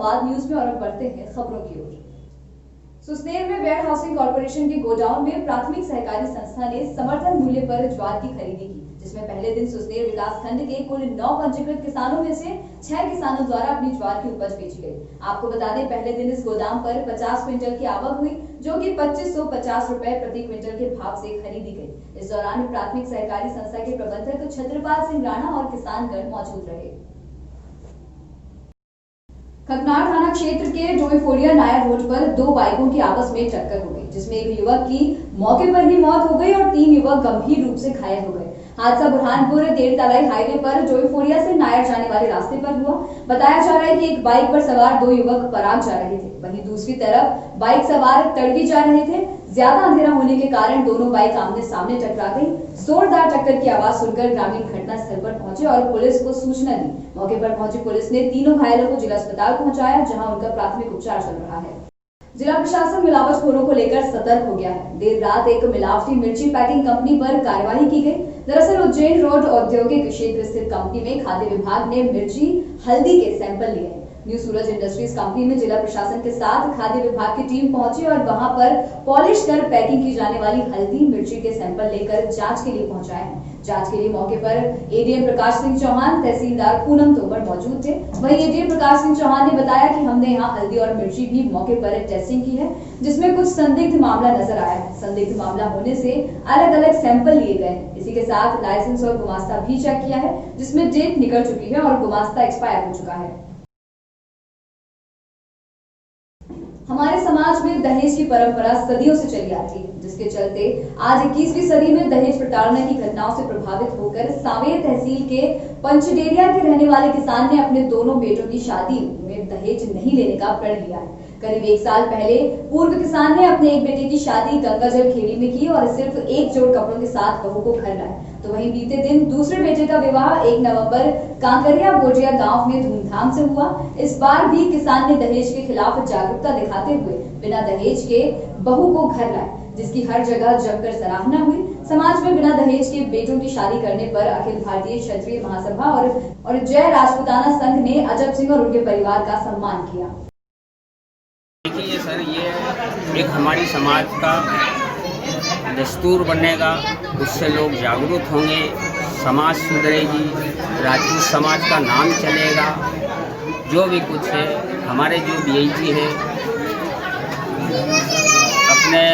बाद न्यूज में और बढ़ते हैं खबरों की ओर। सुसनेर में वेयर हाउसिंग कॉर्पोरेशन के गोडाउन में प्राथमिक सहकारी संस्था ने समर्थन मूल्य पर ज्वार की खरीदी की, जिसमें पहले दिन सुसनेर विकास खंड के कुल 9 पंजीकृत किसानों में से 6 किसानों द्वारा अपनी ज्वार की उपज बेची गई। आपको बता दें, पहले दिन इस गोदाम पर 50 क्विंटल की आवक हुई, जो कि 2550 रुपए प्रति क्विंटल के भाव से खरीदी गई। इस दौरान प्राथमिक सहकारी संस्था के प्रबंधक छत्रपाल सिंह राणा और किसानगण मौजूद रहे। खकनार थाना क्षेत्र के डोईफोड़िया नायर रोड पर 2 बाइकों की आपस में टक्कर हो गई, जिसमें एक युवक की मौके पर ही मौत हो गई और 3 युवक गंभीर रूप से घायल हो गए। हादसा बुरहानपुर देरतलाई हाईवे पर डोईफोड़िया से नायर जाने वाले रास्ते पर हुआ। बताया जा रहा है कि एक बाइक पर सवार 2 युवक पराग जा रहे थे, वहीं दूसरी तरफ बाइक सवार तड़वी जा रहे थे। ज्यादा अंधेरा होने के कारण दोनों बाइक आमने सामने टकरा गई। जोरदार टक्कर की आवाज सुनकर ग्रामीण घटनास्थल पर पहुंचे और पुलिस को सूचना दी। मौके पर पहुंची पुलिस ने तीनों घायलों को जिला अस्पताल पहुंचाया, जहां उनका प्राथमिक उपचार चल रहा है। जिला प्रशासन मिलावटखोरों को लेकर सतर्क हो गया है। देर रात एक मिलावटी मिर्ची पैकिंग कंपनी पर कार्रवाई की गई। दरअसल उज्जैन रोड औद्योगिक क्षेत्र स्थित कंपनी में खाद्य विभाग ने मिर्ची हल्दी के सैंपल लिए हैं। न्यू सूरज इंडस्ट्रीज कंपनी में जिला प्रशासन के साथ खाद्य विभाग की टीम पहुंची और वहां पर पॉलिश कर पैकिंग की जाने वाली हल्दी मिर्ची के सैंपल लेकर जांच के लिए पहुंचाए हैं। जांच के लिए मौके पर एडीएम प्रकाश सिंह चौहान, तहसीलदार पूनम तोमर मौजूद थे। वहीं एडीएम प्रकाश सिंह चौहान ने बताया कि हमने यहां हल्दी और मिर्ची भी मौके पर टेस्टिंग की है, जिसमें कुछ संदिग्ध मामला नजर आया है। संदिग्ध मामला होने से अलग अलग सैंपल लिए गए। इसी के साथ लाइसेंस और गुमास्ता भी चेक किया है, जिसमें डेट निकल चुकी है और गुमास्ता एक्सपायर हो चुका है। हमारे समाज में दहेज की परंपरा सदियों से चली आती है, जिसके चलते आज 21वीं सदी में दहेज प्रताड़ना की घटनाओं से प्रभावित होकर सांवेर तहसील के पंचडेरिया के रहने वाले किसान ने अपने दोनों बेटों की शादी में दहेज नहीं लेने का प्रण लिया है। करीब 1 साल पहले पूर्व किसान ने अपने एक बेटे की शादी गंगाजल खेड़ी में की और सिर्फ एक जोड़ कपड़ों के साथ बहू को घर लाए। तो वहीं बीते दिन दूसरे बेटे का विवाह 1 नवंबर कांकरिया बोजिया गांव में धूमधाम से हुआ। इस बार भी किसान ने दहेज के खिलाफ जागरूकता दिखाते हुए बिना दहेज के बहू को घर लाए, जिसकी हर जगह जमकर सराहना हुई। समाज में बिना दहेज के बेटों की शादी करने पर अखिल भारतीय क्षत्रिय महासभा और जय राजपूताना संघ ने अजब सिंह और उनके परिवार का सम्मान किया। देखिए सर, ये एक हमारी समाज का दस्तूर बनेगा, उससे लोग जागरूक होंगे, समाज सुधरेगी, राजपूत समाज का नाम चलेगा। जो भी कुछ है, हमारे जो बीआईजी है अपने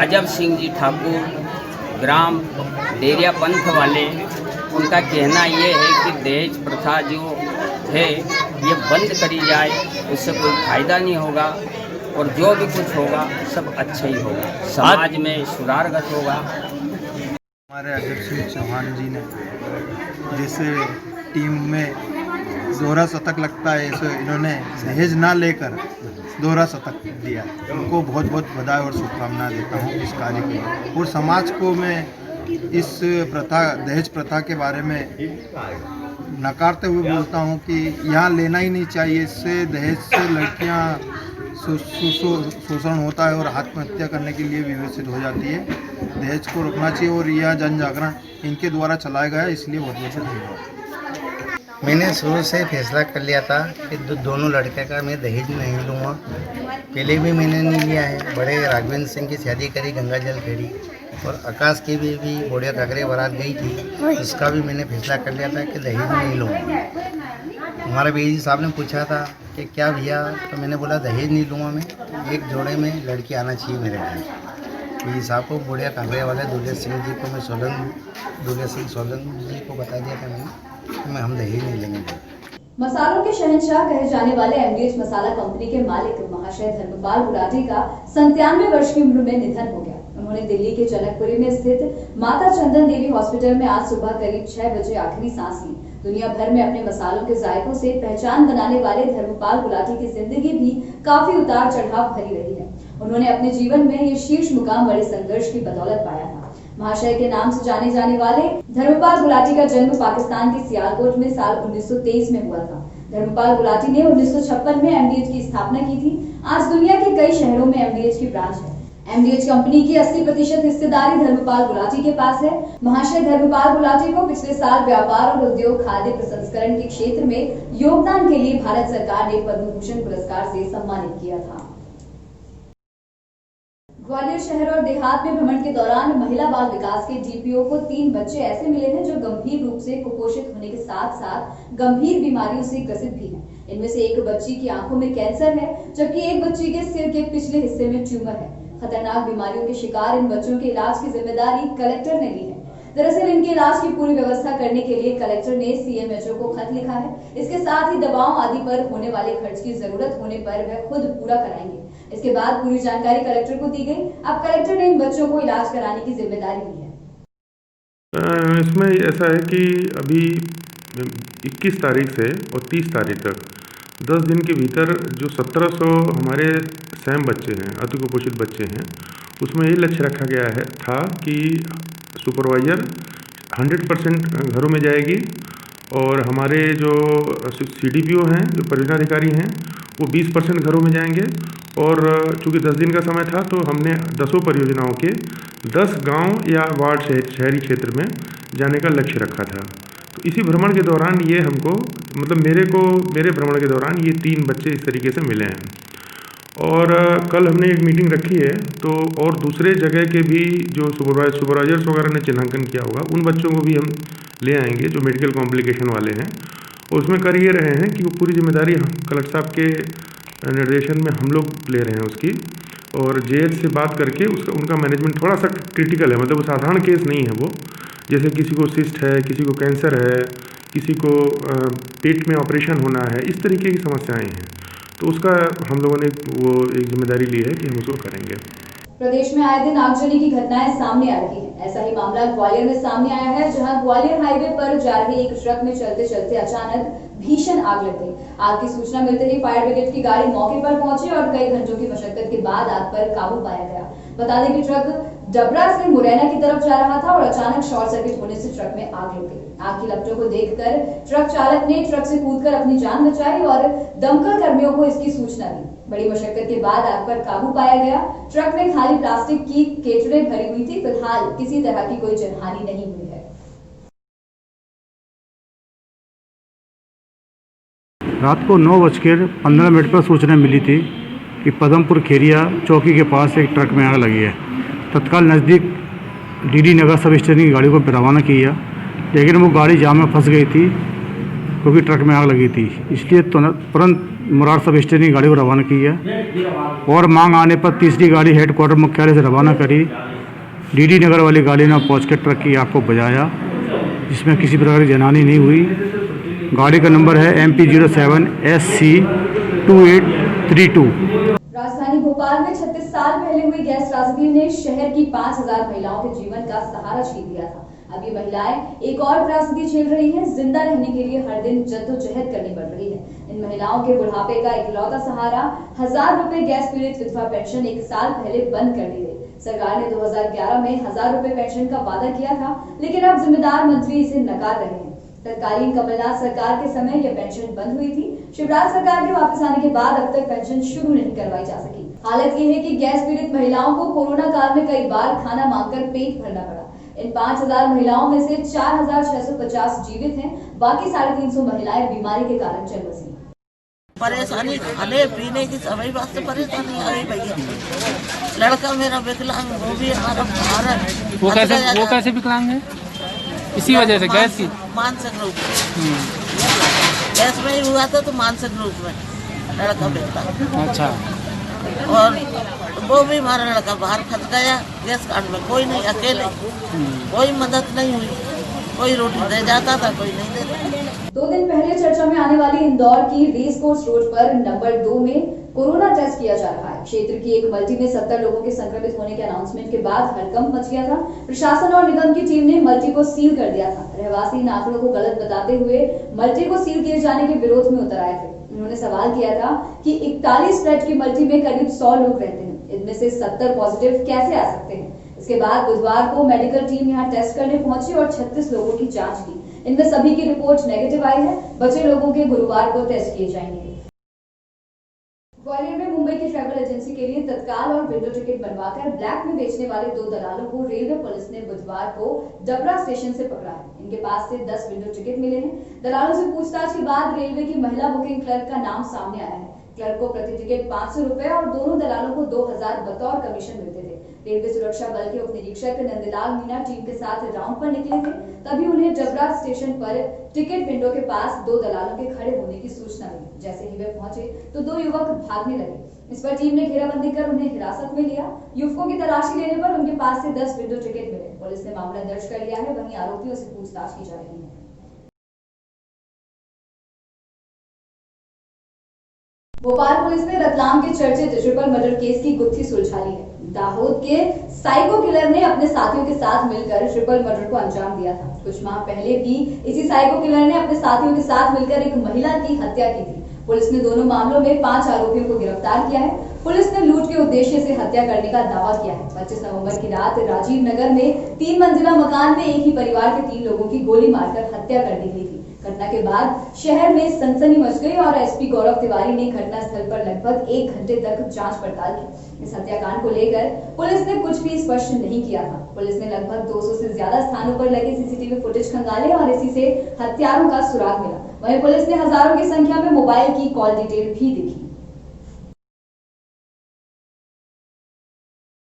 अजब सिंह जी ठाकुर, ग्राम डेरिया पंथ वाले, उनका कहना ये है कि दहेज प्रथा जो है ये बंद करी जाए, उससे कोई फायदा नहीं होगा और जो भी कुछ होगा सब अच्छा ही होगा, समाज में सुधारगत होगा। हमारे अजब सिंह चौहान जी ने जैसे टीम में दोहरा शतक लगता है, ऐसे इन्होंने दहेज ना लेकर दोहरा शतक दिया। उनको बहुत बहुत बधाई और शुभकामनाएं देता हूँ इस कार्य के लिए। और समाज को मैं इस प्रथा, दहेज प्रथा के बारे में नकारते हुए बोलता हूँ कि यहाँ लेना ही नहीं चाहिए। इससे दहेज से लड़कियाँ शोषण होता है और आत्महत्या करने के लिए विवेचित हो जाती है। दहेज को रोकना चाहिए और यह जन जागरण इनके द्वारा चलाया गया है, इसलिए बहुत बहुत धन्यवाद। मैंने शुरू से फैसला कर लिया था कि दोनों लड़के का मैं दहेज नहीं लूँगा। पहले भी मैंने नहीं लिया है। बड़े राघवेंद्र सिंह की शादी करी गंगाजल खेड़ी और आकाश की भी बोड़िया काकरे बारात गई थी, उसका भी मैंने फैसला कर लिया था कि दहेज नहीं लूँगा। हमारे भैया जी साहब ने पूछा था कि क्या भैया, तो मैंने बोला दहेज नहीं लूँगा मैं, एक जोड़े में लड़की आना चाहिए मेरे घर। भैया साहब को बोड़िया काकरे वाले दूल्हे सिंह जी को मैं दूल्हे सिंह सोलन जी को बता दिया था मैंने, हम दहेज नहीं लेंगे। मसालों के शहंशाह कहे जाने वाले एमडीएच मसाला कंपनी के मालिक महाशय धर्मपाल गुलाटी का 97 वर्ष की उम्र में निधन हो गया। उन्होंने दिल्ली के जनकपुरी में स्थित माता चंदन देवी हॉस्पिटल में आज सुबह करीब 6 बजे आखिरी सांस ली। दुनिया भर में अपने मसालों के जायकों से पहचान बनाने वाले धर्मपाल गुलाटी की जिंदगी भी काफी उतार चढ़ाव भरी रही है। उन्होंने अपने जीवन में ये शीर्ष मुकाम बड़े संघर्ष की बदौलत पाया था। महाशय के नाम से जाने जाने वाले धर्मपाल गुलाटी का जन्म पाकिस्तान के सियालकोट में साल 1923 में हुआ था। धर्मपाल गुलाटी ने 1956 में एमडीएच की स्थापना की थी। आज दुनिया के कई शहरों में एमडीएच की ब्रांच है। एमडीएच कंपनी की 80% हिस्सेदारी धर्मपाल गुलाटी के पास है। महाशय धर्मपाल गुलाटी को पिछले साल व्यापार और उद्योग खाद्य प्रसंस्करण के क्षेत्र में योगदान के लिए भारत सरकार ने पद्म भूषण पुरस्कार से सम्मानित किया था। ग्वालियर शहर और देहात में भ्रमण के दौरान महिला बाल विकास के डीपीओ को 3 बच्चे ऐसे मिले हैं जो गंभीर रूप से कुपोषित होने के साथ साथ गंभीर बीमारियों से ग्रसित भी हैं। इनमें से एक बच्ची की आंखों में कैंसर है, जबकि एक बच्ची के सिर के पिछले हिस्से में ट्यूमर है। खतरनाक बीमारियों के शिकार इन बच्चों के इलाज की जिम्मेदारी कलेक्टर ने ली है। दरअसल इनके इलाज की पूरी व्यवस्था करने के लिए कलेक्टर ने सीएमएचओ को खत लिखा है। इसके साथ ही दवाओं आदि पर होने वाले खर्च की जरूरत होने पर वह खुद पूरा कराएंगे। इसके बाद पूरी जानकारी कलेक्टर को दी गई। अब कलेक्टर ने इन बच्चों को इलाज कराने की जिम्मेदारी ली है। इसमें ऐसा है कि अभी 21 तारीख से और 30 तारीख तक 10 दिन के भीतर जो 1700 हमारे सैम बच्चे हैं, अति कुपोषित बच्चे हैं, उसमें ये लक्ष्य रखा गया है था कि सुपरवाइजर 100% घरों में जाएगी और हमारे जो सीडीपीओ हैं, जो परियोजनाधिकारी हैं, वो 20% घरों में जाएंगे। और चूँकि 10 दिन का समय था तो हमने 10 परियोजनाओं के 10 गांव या वार्ड शहरी क्षेत्र में जाने का लक्ष्य रखा था। तो इसी भ्रमण के दौरान ये हमको मेरे भ्रमण के दौरान ये 3 बच्चे इस तरीके से मिले हैं। और कल हमने एक मीटिंग रखी है तो और दूसरे जगह के भी जो सुपरवाइजर्स वगैरह ने चिन्हांकन किया होगा उन बच्चों को भी हम ले आएंगे जो मेडिकल कॉम्प्लिकेशन वाले हैं। और उसमें कर ये रहे हैं कि वो पूरी जिम्मेदारी कलेक्टर साहब के निर्देशन में हम लोग ले रहे हैं उसकी। और जेएच से बात करके उनका मैनेजमेंट थोड़ा सा क्रिटिकल है, मतलब वो साधारण केस नहीं है। वो जैसे किसी को सिस्ट है, किसी को कैंसर है, किसी को पेट में ऑपरेशन होना है, इस तरीके की समस्याएं हैं। तो उसका हम लोगों ने वो एक जिम्मेदारी ली है कि हम उसको करेंगे। प्रदेश में आए दिन आगजनी की घटनाएं सामने आ रही हैं। ऐसा ही मामला ग्वालियर में सामने आया है, जहां ग्वालियर हाईवे पर जा रहे एक ट्रक में चलते चलते अचानक भीषण आग लग गई। आग की सूचना मिलते ही फायर ब्रिगेड की गाड़ी मौके पर पहुंची और कई घंटों की मशक्कत के बाद आग पर काबू पाया गया। बता दें कि ट्रक डबरा से मुरैना की तरफ जा रहा था और अचानक शॉर्ट सर्किट होने से ट्रक में आग लग गई। आग की लपटों को देखकर ट्रक चालक ने ट्रक से कूदकर अपनी जान बचाई और दमकल कर्मियों को इसकी सूचना दी। बड़ी मशक्कत के बाद आग पर काबू पाया गया। ट्रक में खाली प्लास्टिक की केचड़े भरी हुई थी। फिलहाल किसी तरह की कोई जनहानि नहीं हुई है। रात को 9:15 पर सूचना मिली थी कि पदमपुर खेरिया चौकी के पास एक ट्रक में आग लगी है। तत्काल नज़दीक डीडी नगर सब स्टेशन की गाड़ी को रवाना किया, लेकिन वो गाड़ी जाम में फंस गई थी क्योंकि ट्रक में आग लगी थी। इसलिए तुरंत मुरार सब स्टेशन की गाड़ी को रवाना किया और मांग आने पर तीसरी गाड़ी हेडक्वार्टर मुख्यालय से रवाना करी। डीडी नगर वाली गाड़ी ने पहुँच कर ट्रक की आग को बुझाया, जिसमें किसी प्रकार की जनहानि नहीं हुई। गाड़ी का नंबर है MP07 SC 2832। राजधानी भोपाल में 36 साल पहले हुई गैस त्रासदी ने शहर की 5000 महिलाओं के जीवन का सहारा छीन लिया था। अब ये महिलाएं एक और त्रासदी झेल रही हैं। जिंदा रहने के लिए हर दिन जद्दोजहद करनी पड़ रही है। इन महिलाओं के बुढ़ापे का इकलौता सहारा 1000 रुपए गैस पीड़ित विधवा पेंशन 1 साल पहले बंद कर दी गई। सरकार ने 2011 में 1000 रुपए पेंशन का वादा किया था, लेकिन अब जिम्मेदार मंत्री इसे नकार रहे हैं। तत्कालीन कमलनाथ सरकार के समय यह पेंशन बंद हुई थी। शिवराज सरकार के वापस आने के बाद अब तक पेंशन शुरू नहीं करवाई जा सकी। हालत ये है कि गैस पीड़ित महिलाओं को कोरोना काल में कई बार खाना मांगकर पेट भरना पड़ा। इन 5000 महिलाओं में से 4650 जीवित हैं, बाकी 350 महिलाएं बीमारी के कारण चल बसी। परेशानी खाने पीने की सभी बात से परेशानी आ रही भैया। लड़का मेरा विकलांग, वो भी हमारा है। वो कैसे विकलांग है? इसी वजह से गैस की मानसिक रूप में गैस में ही हुआ था, तो मानसिक रूप में लड़का विकलांग। अच्छा। और वो भी हमारा लड़का बाहर फंस गया गैस कार्ड में, कोई नहीं, अकेले, कोई मदद नहीं हुई। कोई रोटी दे जाता था, कोई नहीं देता। 2 दिन पहले चर्चा में आने वाली इंदौर की रेस कोर्स रोड पर नंबर 2 में कोरोना टेस्ट किया जा रहा है। क्षेत्र की एक मल्टी में 70 लोगों के संक्रमित होने के अनाउंसमेंट के बाद हड़कंप मच गया था। प्रशासन और निगम की टीम ने मल्टी को सील कर दिया था। रहवासी इन आंकड़ों को गलत बताते हुए मल्टी को सील किए जाने के विरोध में उतर आए थे। उन्होंने सवाल किया था कि 41 बेड की मल्टी में करीब 100 लोग रहते हैं, इनमें से 70 पॉजिटिव कैसे आ सकते हैं। इसके बाद बुधवार को मेडिकल टीम यहां टेस्ट करने पहुंची और 36 लोगों की जांच की। इनमें सभी की रिपोर्ट नेगेटिव आई है। बचे लोगों के गुरुवार को टेस्ट किए जाएंगे। ग्वालियर में मुंबई की ट्रैवल एजेंसी के लिए तत्काल और विंडो टिकट बनवाकर ब्लैक में बेचने वाले 2 दलालों को रेलवे पुलिस ने बुधवार को डबरा स्टेशन से पकड़ा है। इनके पास से 10 विंडो टिकट मिले हैं। दलालों से पूछताछ के बाद रेलवे की महिला बुकिंग क्लर्क का नाम सामने आया है। क्लर्क को प्रति टिकट 500 रुपए और दोनों दलालों को 2000 बतौर कमीशन मिलते थे। रेलवे सुरक्षा बल के उप निरीक्षक नंदलाल मीना टीम के साथ राउंड पर निकले थे, तभी उन्हें जबरा स्टेशन पर टिकट विंडो के पास 2 दलालों के खड़े होने की सूचना मिली। जैसे ही वे पहुंचे तो 2 युवक भागने लगे। इस पर टीम ने घेराबंदी कर उन्हें हिरासत में लिया। युवकों की तलाशी लेने पर उनके पास से 10 विंडो टिकट मिले। पुलिस ने मामला दर्ज कर लिया है, वहीं आरोपियों से पूछताछ की जा रही है। भोपाल पुलिस ने रतलाम के चर्चित ट्रिपल मर्डर केस की गुत्थी सुलझा ली है। दाहोद के साइको किलर ने अपने साथियों के साथ मिलकर ट्रिपल मर्डर को अंजाम दिया था। कुछ माह पहले भी इसी साइको किलर ने अपने साथियों के साथ मिलकर एक महिला की हत्या की थी। पुलिस ने दोनों मामलों में 5 आरोपियों को गिरफ्तार किया है। पुलिस ने लूट के उद्देश्य से हत्या करने का दावा किया है। 25 नवंबर की रात राजीव नगर में 3 मंजिला मकान में एक ही परिवार के 3 लोगों की गोली मारकर हत्या कर दी गई थी। घटना के बाद शहर में सनसनी मच गई और एसपी गौरव तिवारी ने घटनास्थल पर लगभग 1 घंटे तक जांच पड़ताल की। इस हत्याकांड को लेकर पुलिस ने कुछ भी स्पष्ट नहीं किया था। पुलिस ने लगभग 200 से ज्यादा स्थानों पर लगे सीसीटीवी फुटेज खंगाले और इसी से हत्यारों का सुराग मिला। वहीं पुलिस ने हजारों की संख्या में मोबाइल की कॉल डिटेल भी देखी।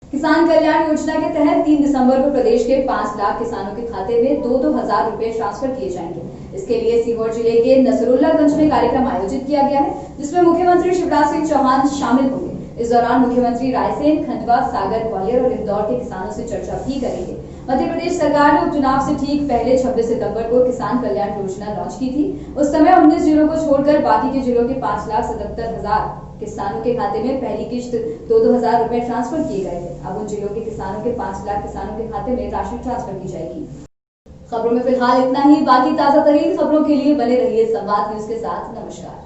किसान कल्याण योजना के तहत 3 दिसंबर को प्रदेश के 5 लाख किसानों के खाते में 2-2 हजार रुपए ट्रांसफर किए जाएंगे। इसके लिए सीहोर जिले के नसरुल्लागंज में कार्यक्रम आयोजित किया गया है, जिसमें मुख्यमंत्री शिवराज सिंह चौहान शामिल होंगे। इस दौरान मुख्यमंत्री रायसेन, खंडवा, सागर, ग्वालियर और इंदौर के किसानों से चर्चा भी करेंगे। मध्य प्रदेश सरकार ने उपचुनाव से ठीक पहले 26 सितंबर को किसान कल्याण योजना लॉन्च की थी। उस समय 19 जिलों को छोड़कर बाकी के जिलों के 5,77,000 किसानों के खाते में पहली किश्त 2-2 हजार रुपए ट्रांसफर किए गए थे। अब उन जिलों के किसानों के 5 लाख किसानों के खाते में राशि ट्रांसफर की जाएगी। खबरों में फिलहाल इतना ही। बाकी ताजा तरीन खबरों के लिए बने रहिए संवाद न्यूज के साथ। नमस्कार।